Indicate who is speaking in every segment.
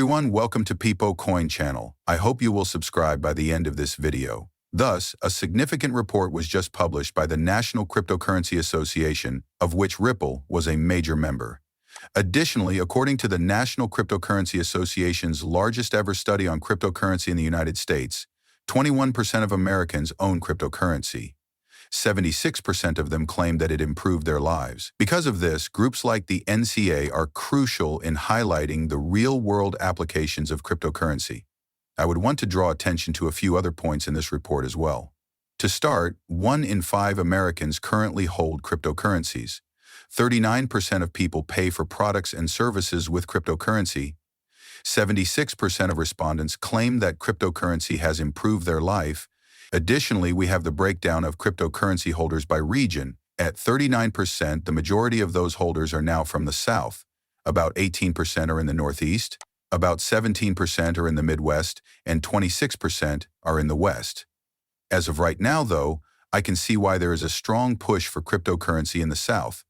Speaker 1: everyone, welcome to Peepo Coin channel. I hope you will subscribe by the end of this video. Thus, a significant report was just published by the National Cryptocurrency Association, of which Ripple was a major member. Additionally, according to the National Cryptocurrency Association's largest ever study on cryptocurrency in the United States, 21% of Americans own cryptocurrency. 76% of them claim that it improved their lives. Because of this, groups like the NCA are crucial in highlighting the real-world applications of cryptocurrency. I would want to draw attention to a few other points in this report as well. To start, 1 in 5 Americans currently hold cryptocurrencies. 39% of people pay for products and services with cryptocurrency. 76% of respondents claim that cryptocurrency has improved their life. Additionally, we have the breakdown of cryptocurrency holders by region. At 39%, the majority of those holders are now from the South. About 18% are in the Northeast, about 17% are in the Midwest, and 26% are in the West. As of right now, though, I can see why there is a strong push for cryptocurrency in the South.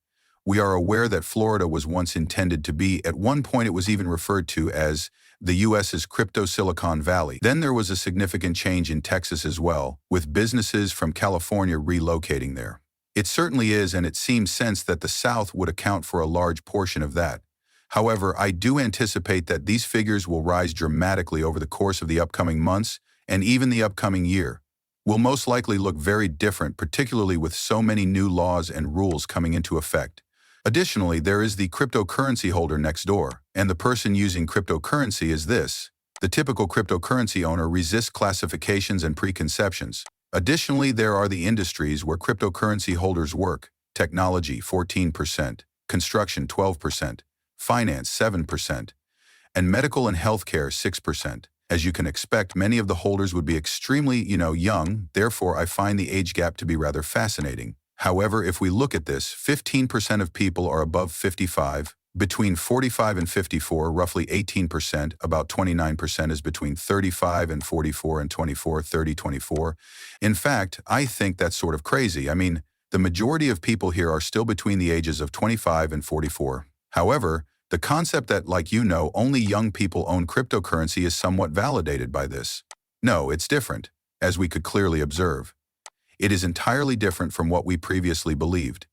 Speaker 1: We are aware that Florida was once intended to be, at one point it was even referred to as the U.S.'s crypto Silicon Valley. Then there was a significant change in Texas as well, with businesses from California relocating there. It certainly is, and it seems sense that the South would account for a large portion of that. However, I do anticipate that these figures will rise dramatically over the course of the upcoming months and even the upcoming year. Will most likely look very different, particularly with so many new laws and rules coming into effect. Additionally, there is the cryptocurrency holder next door, and the person using cryptocurrency is this. The typical cryptocurrency owner resists classifications and preconceptions. Additionally, there are the industries where cryptocurrency holders work: technology 14%, construction 12%, finance 7%, and medical and healthcare 6%. As you can expect, many of the holders would be extremely, young, therefore I find the age gap to be rather fascinating. However, if we look at this, 15% of people are above 55, between 45 and 54, roughly 18%, about 29% is between 35 and 44, and 24, 30, 24. In fact, I think that's sort of crazy. I mean, the majority of people here are still between the ages of 25 and 44. However, the concept that, only young people own cryptocurrency is somewhat validated by this. No, it's different, as we could clearly observe. It is entirely different from what we previously believed.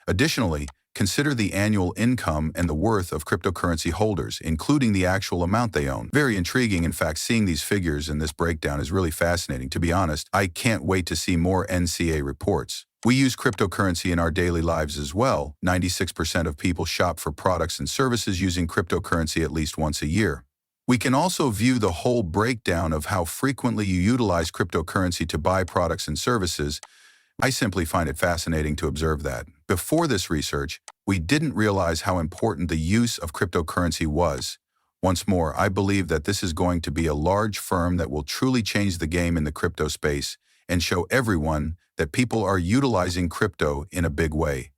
Speaker 1: Additionally, consider the annual income and the worth of cryptocurrency holders, including the actual amount they own. Very intriguing. In fact, seeing these figures in this breakdown is really fascinating. To be honest, I can't wait to see more NCA reports. We use cryptocurrency in our daily lives as well. 96% of people shop for products and services using cryptocurrency at least once a year. We can also view the whole breakdown of how frequently you utilize cryptocurrency to buy products and services. I simply find it fascinating to observe that. Before this research, we didn't realize how important the use of cryptocurrency was. Once more, I believe that this is going to be a large firm that will truly change the game in the crypto space and show everyone that people are utilizing crypto in a big way.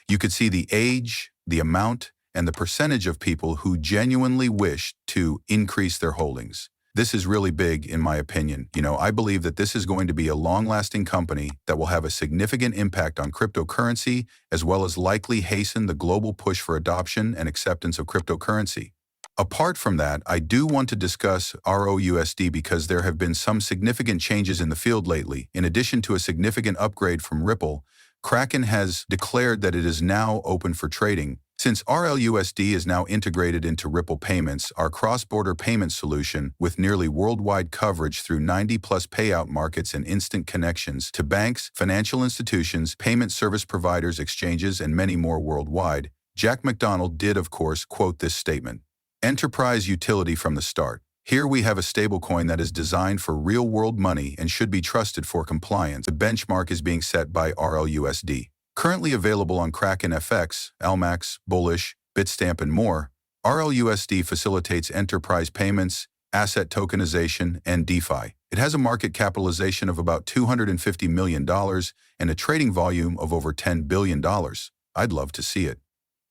Speaker 1: You could see the age, the amount, and the percentage of people who genuinely wish to increase their holdings. This is really big, in my opinion. I believe that this is going to be a long-lasting company that will have a significant impact on cryptocurrency, as well as likely hasten the global push for adoption and acceptance of cryptocurrency. Apart from that, I do want to discuss ROUSD because there have been some significant changes in the field lately. In addition to a significant upgrade from Ripple, Kraken has declared that it is now open for trading. Since RLUSD is now integrated into Ripple Payments, our cross-border payment solution, with nearly worldwide coverage through 90-plus payout markets and instant connections to banks, financial institutions, payment service providers, exchanges, and many more worldwide, Jack McDonald did, of course, quote this statement: "Enterprise utility from the start. Here we have a stablecoin that is designed for real-world money and should be trusted for compliance. The benchmark is being set by RLUSD. Currently available on Kraken FX, Almax, Bullish, Bitstamp, and more, RLUSD facilitates enterprise payments, asset tokenization, and DeFi. It has a market capitalization of about $250 million and a trading volume of over $10 billion. I'd love to see it."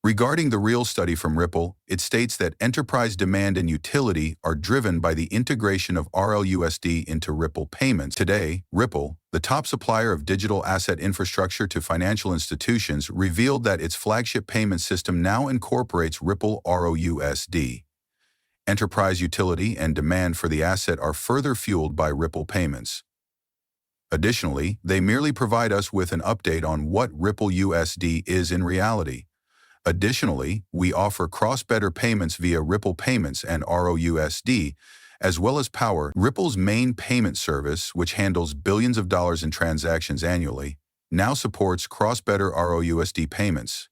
Speaker 1: Regarding the real study from Ripple, it states that enterprise demand and utility are driven by the integration of RLUSD into Ripple Payments. Today, Ripple, the top supplier of digital asset infrastructure to financial institutions, revealed that its flagship payment system now incorporates Ripple ROUSD. enterprise utility and demand for the asset are further fueled by Ripple payments. Additionally, they merely provide us with an update on what Ripple USD is in reality. Additionally, we offer cross-border payments via Ripple Payments and ROUSD, as well as Power, Ripple's main payment service, which handles billions of dollars in transactions annually, now supports cross-border ROUSD payments.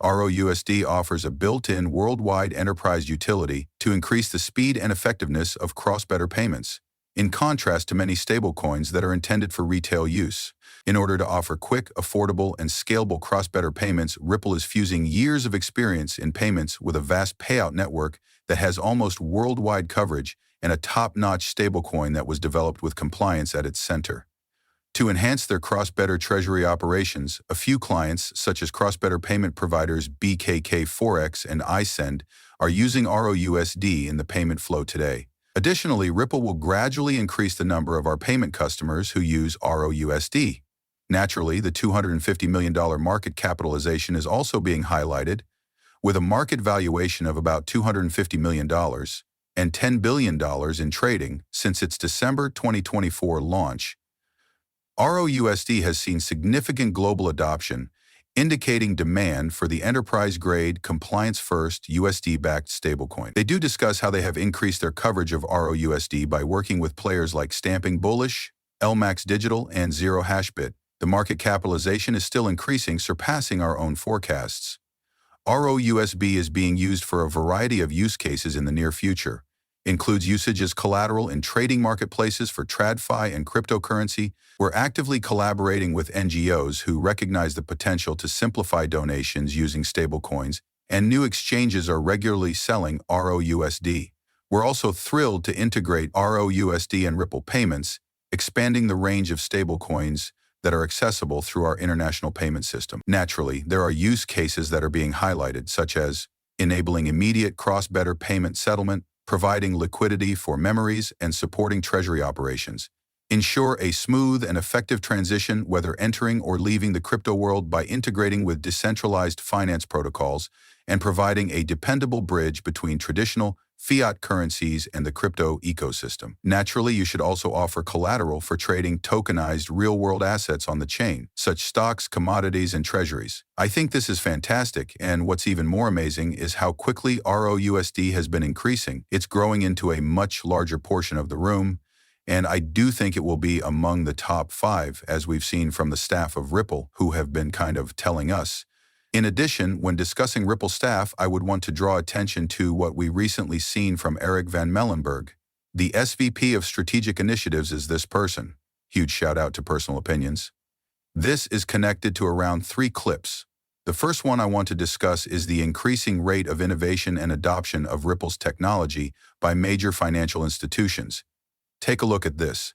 Speaker 1: ROUSD offers a built-in worldwide enterprise utility to increase the speed and effectiveness of cross-border payments, in contrast to many stablecoins that are intended for retail use. In order to offer quick, affordable, and scalable cross-border payments, Ripple is fusing years of experience in payments with a vast payout network that has almost worldwide coverage and a top-notch stablecoin that was developed with compliance at its center. To enhance their cross-border treasury operations, a few clients, such as cross-border payment providers BKK Forex and iSend, are using ROUSD in the payment flow today. Additionally, Ripple will gradually increase the number of our payment customers who use ROUSD. Naturally, the $250 million market capitalization is also being highlighted, with a market valuation of about $250 million and $10 billion in trading since its December 2024 launch. ROUSD has seen significant global adoption, indicating demand for the enterprise-grade, compliance-first, USD-backed stablecoin. They do discuss how they have increased their coverage of ROUSD by working with players like Stamping Bullish, LMAX Digital, and Zero Hashbit. The market capitalization is still increasing, surpassing our own forecasts. ROUSD is being used for a variety of use cases in the near future. Includes usage as collateral in trading marketplaces for TradFi and cryptocurrency. We're actively collaborating with NGOs who recognize the potential to simplify donations using stablecoins, and new exchanges are regularly selling ROUSD. We're also thrilled to integrate ROUSD and Ripple payments, expanding the range of stablecoins that are accessible through our international payment system. Naturally, there are use cases that are being highlighted, such as enabling immediate cross-border payment settlement, providing liquidity for memories, and supporting treasury operations. Ensure a smooth and effective transition whether entering or leaving the crypto world by integrating with decentralized finance protocols and providing a dependable bridge between traditional fiat currencies and the crypto ecosystem. Naturally, you should also offer collateral for trading tokenized real-world assets on the chain, such stocks, commodities, and treasuries. I think this is fantastic, and what's even more amazing is how quickly ROUSD has been increasing. It's growing into a much larger portion of the room, and I do think it will be among the top 5, as we've seen from the staff of Ripple, who have been kind of telling us. In addition, when discussing Ripple staff, I would want to draw attention to what we recently seen from Eric Van Mellenberg. The SVP of Strategic Initiatives is this person. Huge shout out to Personal Opinions. This is connected to around 3 clips. The first one I want to discuss is the increasing rate of innovation and adoption of Ripple's technology by major financial institutions. Take a look at this.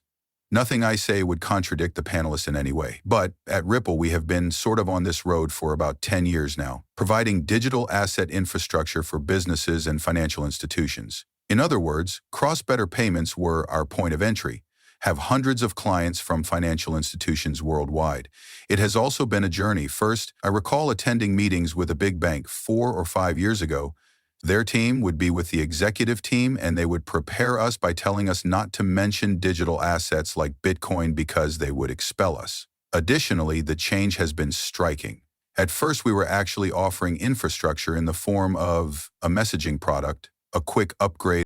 Speaker 1: Nothing I say would contradict the panelists in any way, but at Ripple we have been sort of on this road for about 10 years now, providing digital asset infrastructure for businesses and financial institutions. In other words, cross-border payments were our point of entry, have hundreds of clients from financial institutions worldwide. It has also been a journey. First, I recall attending meetings with a big bank 4 or 5 years ago. Their team would be with the executive team, and they would prepare us by telling us not to mention digital assets like Bitcoin because they would expel us. Additionally, the change has been striking. At first, we were actually offering infrastructure in the form of a messaging product, a quick upgrade